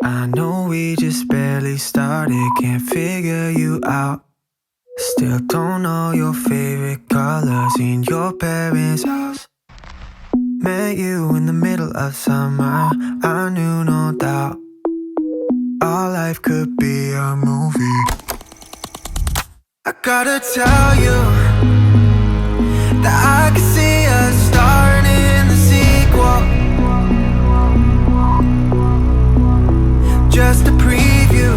I know we just barely started, can't figure you out. Still don't know your favorite colors in your parents' house. Met you in the middle of summer, I knew no doubt our life could be a movie. I gotta tell you that I can see us starting the sequel. Just a preview,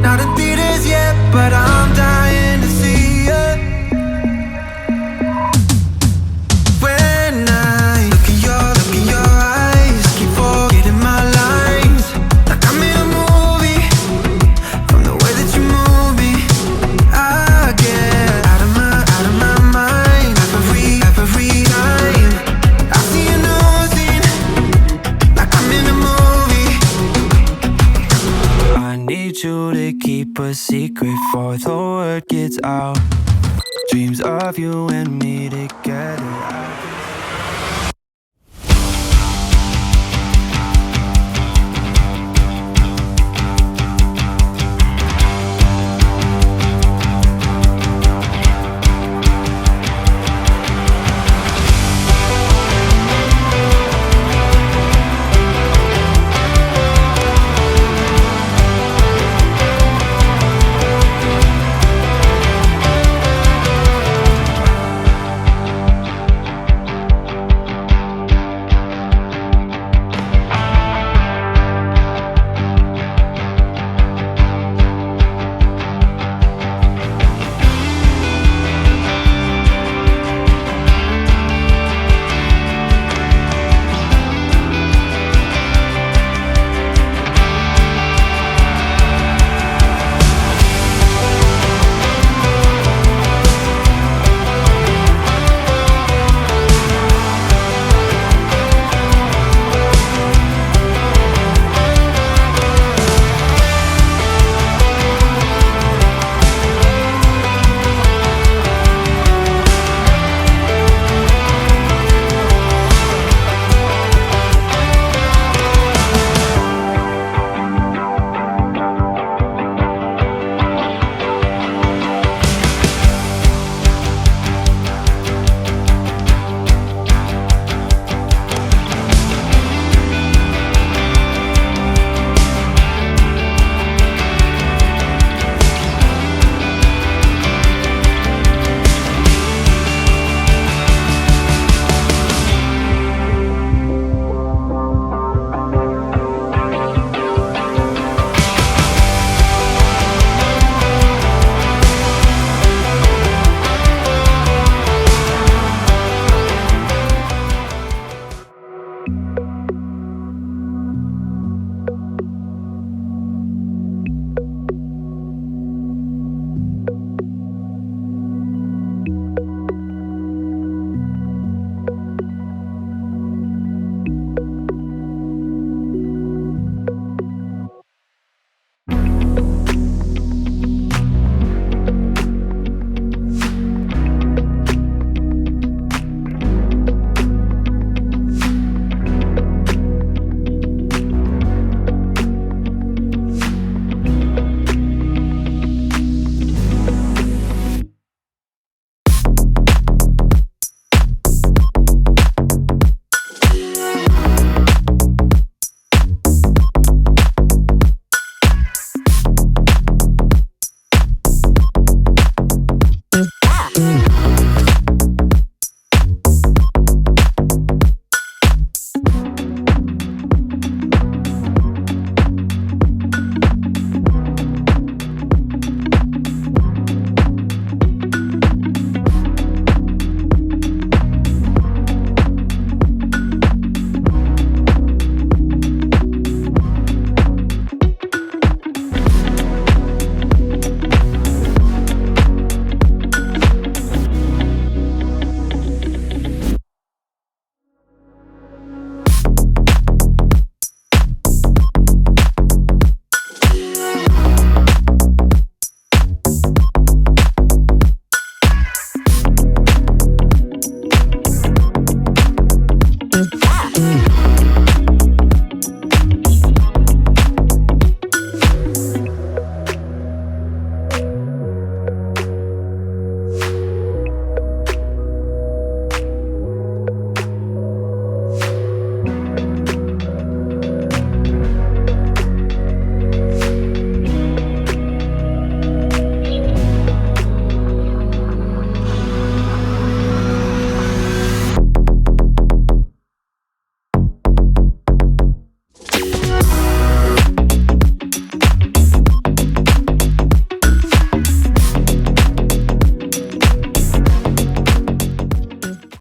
not in theaters yet, but I'm dying to see it. When I look in your eyes, I keep forgetting my lines, like I'm in a movie. From the way that you move me, I get out of my mind every time I see a new scene, like I'm in a movie. I need you to keep a secret before the word gets out. Dreams of you and me together.